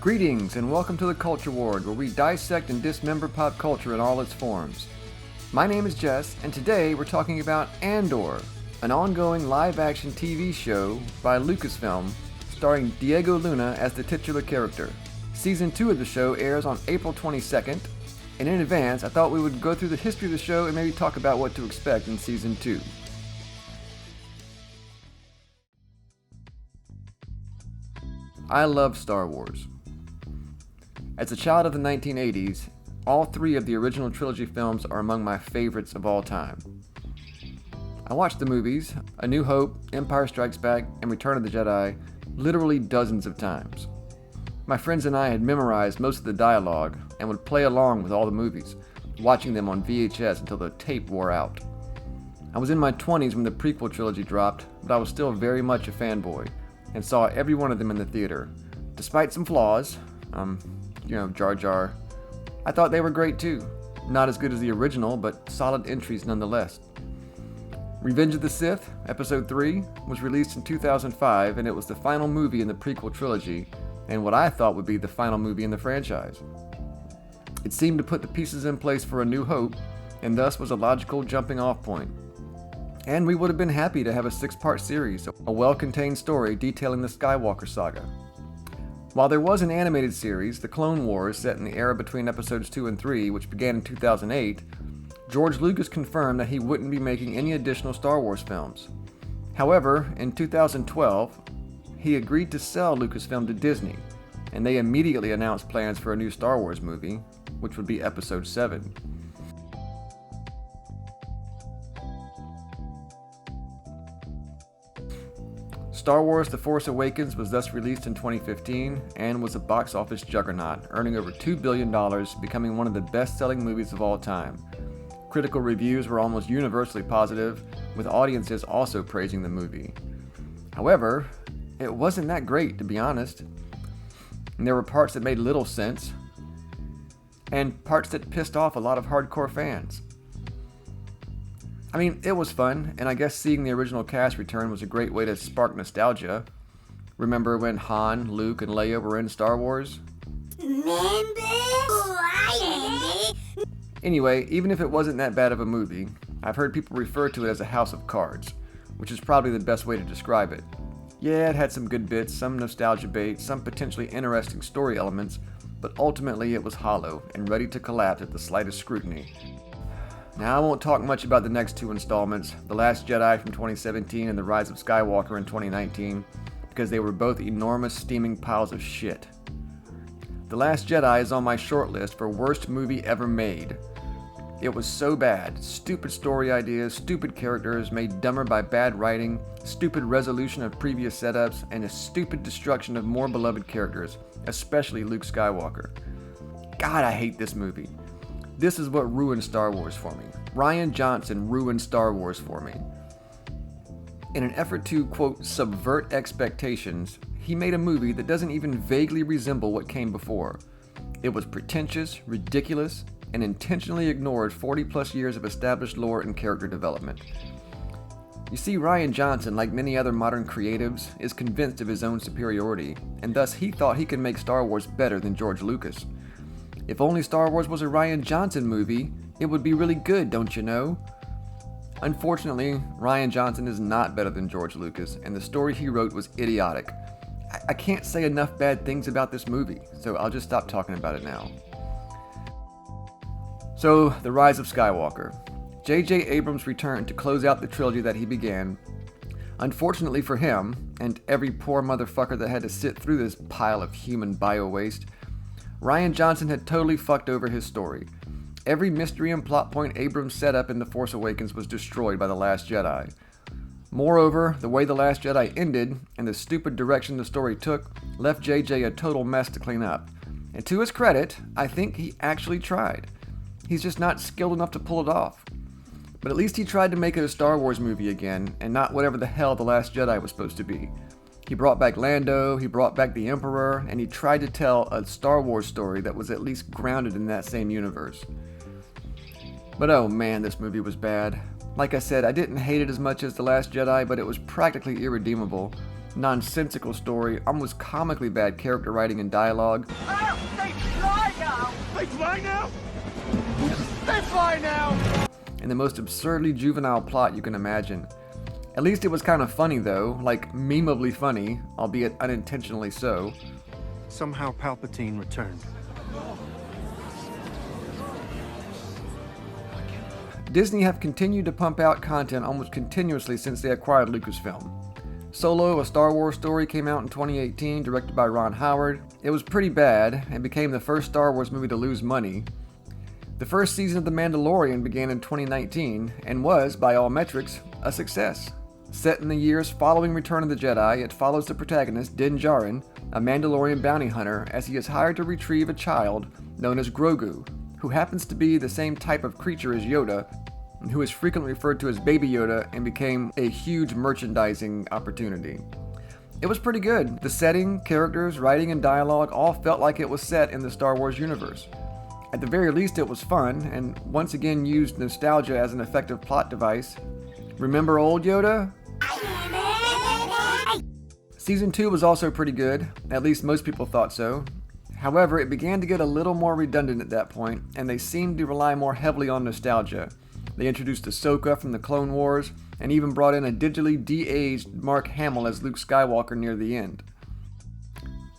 Greetings and welcome to the Culture Ward, where we dissect and dismember pop culture in all its forms. My name is Jess, and today we're talking about Andor, an ongoing live-action TV show by Lucasfilm, starring Diego Luna as the titular character. Season 2 of the show airs on April 22nd, and in advance I thought we would go through the history of the show and maybe talk about what to expect in Season 2. I love Star Wars. As a child of the 1980s, all three of the original trilogy films are among my favorites of all time. I watched the movies, A New Hope, Empire Strikes Back, and Return of the Jedi, literally dozens of times. My friends and I had memorized most of the dialogue and would play along with all the movies, watching them on VHS until the tape wore out. I was in my 20s when the prequel trilogy dropped, but I was still very much a fanboy, and saw every one of them in the theater. Despite some flaws, Jar Jar, I thought they were great too. Not as good as the original, but solid entries nonetheless. Revenge of the Sith, Episode 3, was released in 2005, and it was the final movie in the prequel trilogy, and what I thought would be the final movie in the franchise. It seemed to put the pieces in place for A New Hope, and thus was a logical jumping off point. And we would have been happy to have a 6-part series, a well-contained story detailing the Skywalker saga. While there was an animated series, The Clone Wars, set in the era between episodes 2 and 3, which began in 2008, George Lucas confirmed that he wouldn't be making any additional Star Wars films. However, in 2012, he agreed to sell Lucasfilm to Disney, and they immediately announced plans for a new Star Wars movie, which would be Episode 7. Star Wars The Force Awakens was thus released in 2015 and was a box office juggernaut, earning over $2 billion, becoming one of the best-selling movies of all time. Critical reviews were almost universally positive, with audiences also praising the movie. However, it wasn't that great, to be honest. And there were parts that made little sense, and parts that pissed off a lot of hardcore fans. I mean, it was fun, and I guess seeing the original cast return was a great way to spark nostalgia. Remember when Han, Luke, and Leia were in Star Wars? Anyway, even if it wasn't that bad of a movie, I've heard people refer to it as a house of cards, which is probably the best way to describe it. Yeah, it had some good bits, some nostalgia bait, some potentially interesting story elements, but ultimately it was hollow and ready to collapse at the slightest scrutiny. Now, I won't talk much about the next two installments, The Last Jedi from 2017 and The Rise of Skywalker in 2019, because they were both enormous steaming piles of shit. The Last Jedi is on my short list for worst movie ever made. It was so bad. Stupid story ideas, stupid characters made dumber by bad writing, stupid resolution of previous setups, and a stupid destruction of more beloved characters, especially Luke Skywalker. God, I hate this movie. This is what ruined Star Wars for me. Rian Johnson ruined Star Wars for me. In an effort to, quote, subvert expectations, he made a movie that doesn't even vaguely resemble what came before. It was pretentious, ridiculous, and intentionally ignored 40-plus years of established lore and character development. You see, Rian Johnson, like many other modern creatives, is convinced of his own superiority, and thus he thought he could make Star Wars better than George Lucas. If only Star Wars was a Rian Johnson movie, it would be really good, don't you know? Unfortunately, Rian Johnson is not better than George Lucas, and the story he wrote was idiotic. I can't say enough bad things about this movie, so I'll just stop talking about it now. So, The Rise of Skywalker. J.J. Abrams returned to close out the trilogy that he began. Unfortunately for him, and every poor motherfucker that had to sit through this pile of human bio-waste, Rian Johnson had totally fucked over his story. Every mystery and plot point Abrams set up in The Force Awakens was destroyed by The Last Jedi. Moreover, the way The Last Jedi ended, and the stupid direction the story took, left JJ a total mess to clean up. And to his credit, I think he actually tried. He's just not skilled enough to pull it off. But at least he tried to make it a Star Wars movie again, and not whatever the hell The Last Jedi was supposed to be. He brought back Lando, he brought back the Emperor, and he tried to tell a Star Wars story that was at least grounded in that same universe. But oh man, this movie was bad. Like I said, I didn't hate it as much as The Last Jedi, but it was practically irredeemable, nonsensical story, almost comically bad character writing and dialogue. Oh, they fly now! They fly now? They fly now! And the most absurdly juvenile plot you can imagine. At least it was kind of funny though, like memeably funny, albeit unintentionally so. Somehow Palpatine returned. Disney have continued to pump out content almost continuously since they acquired Lucasfilm. Solo, a Star Wars story, came out in 2018, directed by Ron Howard. It was pretty bad, and became the first Star Wars movie to lose money. The first season of The Mandalorian began in 2019, and was, by all metrics, a success. Set in the years following Return of the Jedi, it follows the protagonist, Din Djarin, a Mandalorian bounty hunter, as he is hired to retrieve a child known as Grogu, who happens to be the same type of creature as Yoda, and who is frequently referred to as Baby Yoda and became a huge merchandising opportunity. It was pretty good. The setting, characters, writing, and dialogue all felt like it was set in the Star Wars universe. At the very least, it was fun, and once again used nostalgia as an effective plot device. Remember old Yoda? Season 2 was also pretty good, at least most people thought so. However, it began to get a little more redundant at that point, and they seemed to rely more heavily on nostalgia. They introduced Ahsoka from the Clone Wars, and even brought in a digitally de-aged Mark Hamill as Luke Skywalker near the end.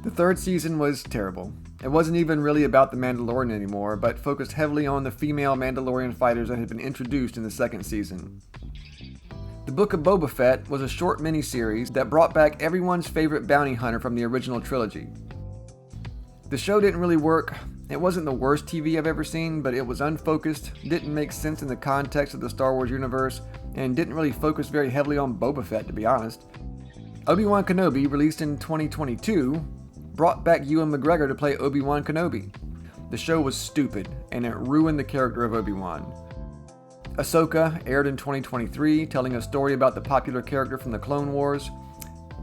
The third season was terrible. It wasn't even really about the Mandalorian anymore, but focused heavily on the female Mandalorian fighters that had been introduced in the second season. The Book of Boba Fett was a short miniseries that brought back everyone's favorite bounty hunter from the original trilogy. The show didn't really work. It wasn't the worst TV I've ever seen, but it was unfocused, didn't make sense in the context of the Star Wars universe, and didn't really focus very heavily on Boba Fett, to be honest. Obi-Wan Kenobi, released in 2022, brought back Ewan McGregor to play Obi-Wan Kenobi. The show was stupid, and it ruined the character of Obi-Wan. Ahsoka aired in 2023, telling a story about the popular character from the Clone Wars.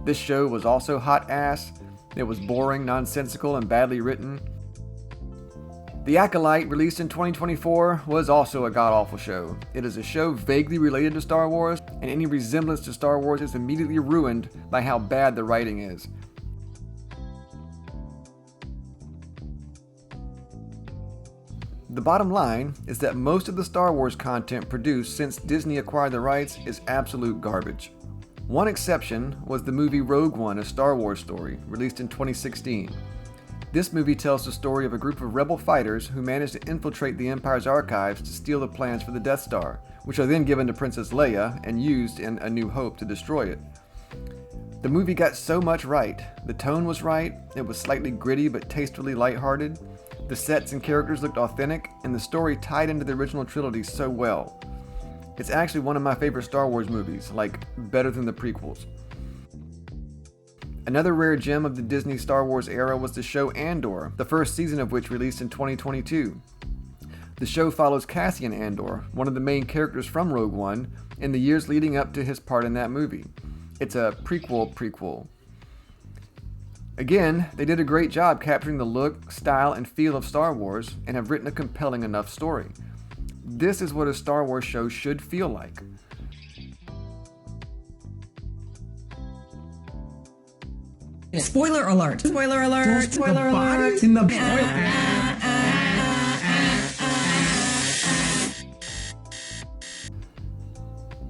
This show was also hot ass. It was boring, nonsensical, and badly written. The Acolyte, released in 2024, was also a god-awful show. It is a show vaguely related to Star Wars, and any resemblance to Star Wars is immediately ruined by how bad the writing is. The bottom line is that most of the Star Wars content produced since Disney acquired the rights is absolute garbage. One exception was the movie Rogue One, a Star Wars story, released in 2016. This movie tells the story of a group of rebel fighters who manage to infiltrate the Empire's archives to steal the plans for the Death Star, which are then given to Princess Leia and used in A New Hope to destroy it. The movie got so much right. The tone was right, it was slightly gritty but tastefully lighthearted. The sets and characters looked authentic, and the story tied into the original trilogy so well. It's actually one of my favorite Star Wars movies, like better than the prequels. Another rare gem of the Disney Star Wars era was the show Andor, the first season of which released in 2022. The show follows Cassian Andor, one of the main characters from Rogue One, in the years leading up to his part in that movie. It's a prequel. Again, they did a great job capturing the look, style, and feel of Star Wars, and have written a compelling enough story. This is what a Star Wars show should feel like. Spoiler alert! Spoiler alert! Spoiler alert! In the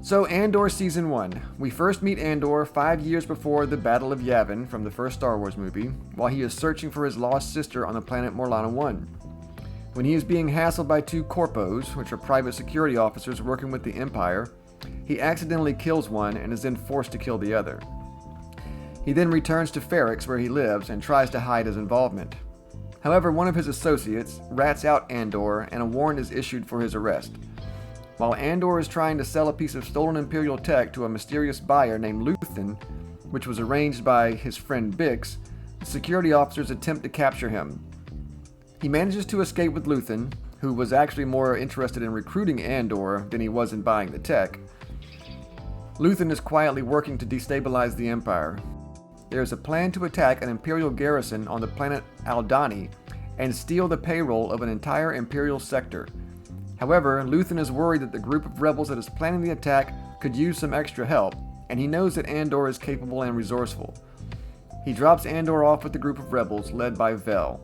So, Andor Season 1. We first meet Andor 5 years before the Battle of Yavin from the first Star Wars movie, while he is searching for his lost sister on the planet Morlana 1. When he is being hassled by two corpos, which are private security officers working with the Empire, he accidentally kills one and is then forced to kill the other. He then returns to Ferrix, where he lives, and tries to hide his involvement. However, one of his associates rats out Andor, and a warrant is issued for his arrest. While Andor is trying to sell a piece of stolen Imperial tech to a mysterious buyer named Luthen, which was arranged by his friend Bix, the security officers attempt to capture him. He manages to escape with Luthen, who was actually more interested in recruiting Andor than he was in buying the tech. Luthen is quietly working to destabilize the Empire. There is a plan to attack an Imperial garrison on the planet Aldhani and steal the payroll of an entire Imperial sector. However, Luthen is worried that the group of rebels that is planning the attack could use some extra help, and he knows that Andor is capable and resourceful. He drops Andor off with a group of rebels led by Vel.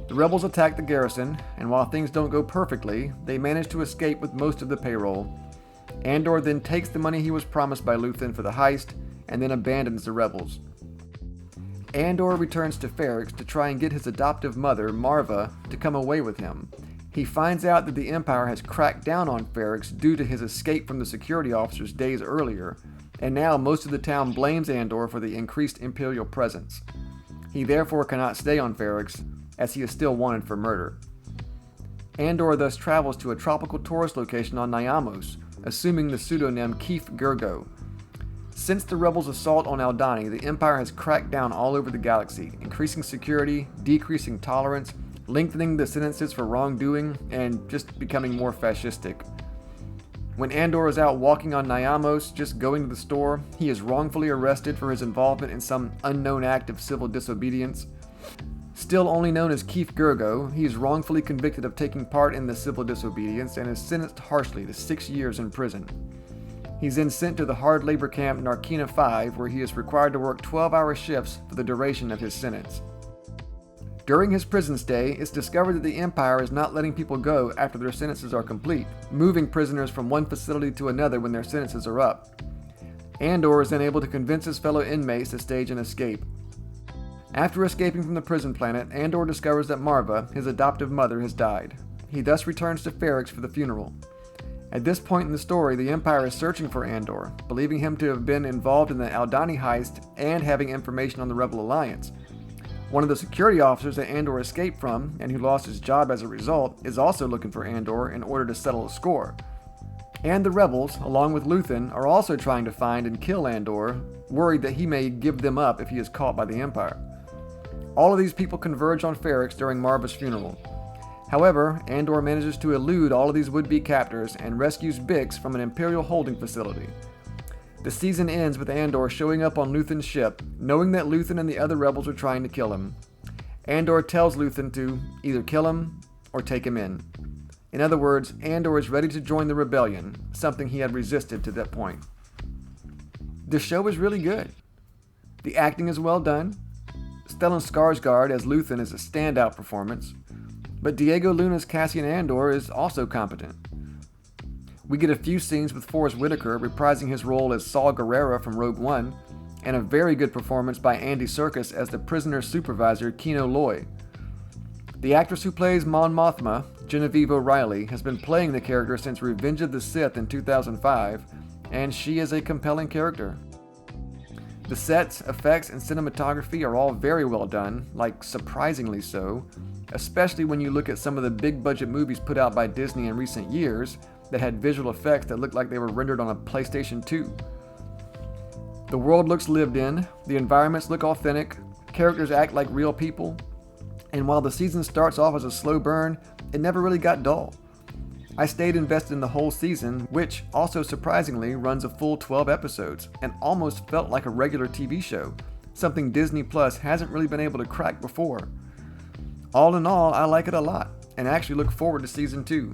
The rebels attack the garrison, and while things don't go perfectly, they manage to escape with most of the payroll. Andor then takes the money he was promised by Luthen for the heist, and then abandons the rebels. Andor returns to Ferrix to try and get his adoptive mother, Marva, to come away with him. He finds out that the Empire has cracked down on Ferrix due to his escape from the security officers days earlier, and now most of the town blames Andor for the increased Imperial presence. He therefore cannot stay on Ferrix, as he is still wanted for murder. Andor thus travels to a tropical tourist location on Nyamos, assuming the pseudonym Keef Gergo. Since the rebels' assault on Aldhani, the Empire has cracked down all over the galaxy, increasing security, decreasing tolerance, lengthening the sentences for wrongdoing, and just becoming more fascistic. When Andor is out walking on Nyamos, just going to the store, he is wrongfully arrested for his involvement in some unknown act of civil disobedience. Still only known as Keef Gergo, he is wrongfully convicted of taking part in the civil disobedience and is sentenced harshly to 6 years in prison. He's then sent to the hard labor camp Narkina 5, where he is required to work 12-hour shifts for the duration of his sentence. During his prison stay, it's discovered that the Empire is not letting people go after their sentences are complete, moving prisoners from one facility to another when their sentences are up. Andor is then able to convince his fellow inmates to stage an escape. After escaping from the prison planet, Andor discovers that Marva, his adoptive mother, has died. He thus returns to Ferrix for the funeral. At this point in the story, the Empire is searching for Andor, believing him to have been involved in the Aldhani heist and having information on the Rebel Alliance. One of the security officers that Andor escaped from, and who lost his job as a result, is also looking for Andor in order to settle a score. And the rebels, along with Luthen, are also trying to find and kill Andor, worried that he may give them up if he is caught by the Empire. All of these people converge on Ferrix during Marva's funeral. However, Andor manages to elude all of these would-be captors and rescues Bix from an Imperial holding facility. The season ends with Andor showing up on Luthen's ship, knowing that Luthen and the other rebels are trying to kill him. Andor tells Luthen to either kill him or take him in. In other words, Andor is ready to join the rebellion, something he had resisted to that point. The show is really good. The acting is well done. Stellan Skarsgård as Luthen is a standout performance, but Diego Luna's Cassian Andor is also competent. We get a few scenes with Forrest Whitaker reprising his role as Saw Gerrera from Rogue One, and a very good performance by Andy Serkis as the prisoner supervisor Kino Loy. The actress who plays Mon Mothma, Genevieve O'Reilly, has been playing the character since Revenge of the Sith in 2005, and she is a compelling character. The sets, effects, and cinematography are all very well done, like surprisingly so, especially when you look at some of the big budget movies put out by Disney in recent years that had visual effects that looked like they were rendered on a PlayStation 2. The world looks lived in, the environments look authentic, characters act like real people, and while the season starts off as a slow burn, it never really got dull. I stayed invested in the whole season, which, also surprisingly, runs a full 12 episodes, and almost felt like a regular TV show, something Disney Plus hasn't really been able to crack before. All in all, I like it a lot, and actually look forward to Season 2.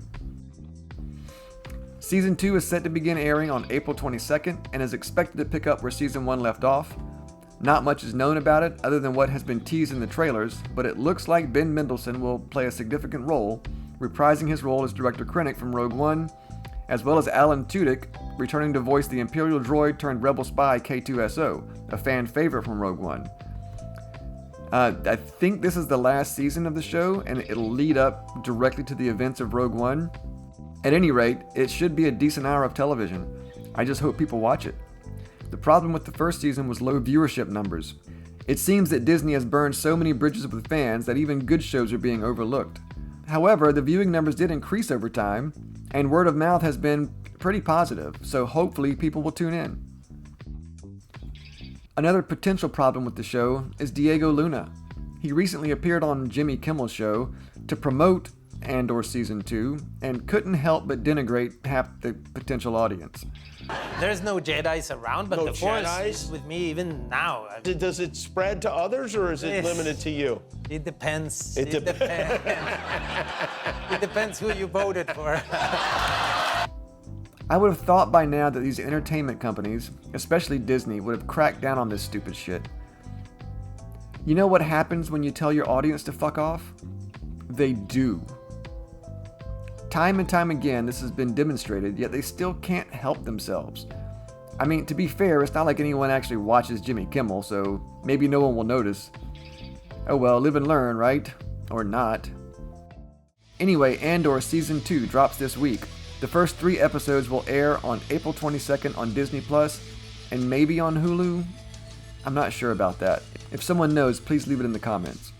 Season 2 is set to begin airing on April 22nd, and is expected to pick up where Season 1 left off. Not much is known about it, other than what has been teased in the trailers, but it looks like Ben Mendelsohn will play a significant role, reprising his role as Director Krennic from Rogue One, as well as Alan Tudyk, returning to voice the Imperial droid turned rebel spy K2SO, a fan favorite from Rogue One. I think this is the last season of the show, and it'll lead up directly to the events of Rogue One. At any rate, it should be a decent hour of television. I just hope people watch it. The problem with the first season was low viewership numbers. It seems that Disney has burned so many bridges with fans that even good shows are being overlooked. However, the viewing numbers did increase over time, and word of mouth has been pretty positive, so hopefully people will tune in. Another potential problem with the show is Diego Luna. He recently appeared on Jimmy Kimmel's show to promote Andor Season 2, and couldn't help but denigrate half the potential audience. There's no Jedis around, but No the Force Jedis? is with me even now. Does it spread to others, or is it limited to you? It depends. It depends. It depends who you voted for. I would have thought by now that these entertainment companies, especially Disney, would have cracked down on this stupid shit. You know what happens when you tell your audience to fuck off? They do. Time and time again, this has been demonstrated, yet they still can't help themselves. I mean, to be fair, it's not like anyone actually watches Jimmy Kimmel, so maybe no one will notice. Oh well, live and learn, right? Or not. Anyway, Andor Season 2 drops this week. The first 3 episodes will air on April 22nd on Disney+, and maybe on Hulu? I'm not sure about that. If someone knows, please leave it in the comments.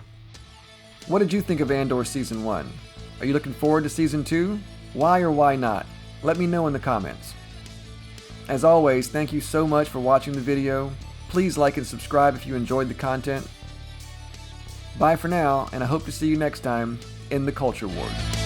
What did you think of Andor Season 1? Are you looking forward to Season 2? Why or why not? Let me know in the comments. As always, thank you so much for watching the video. Please like and subscribe if you enjoyed the content. Bye for now, and I hope to see you next time in the Culture Wars.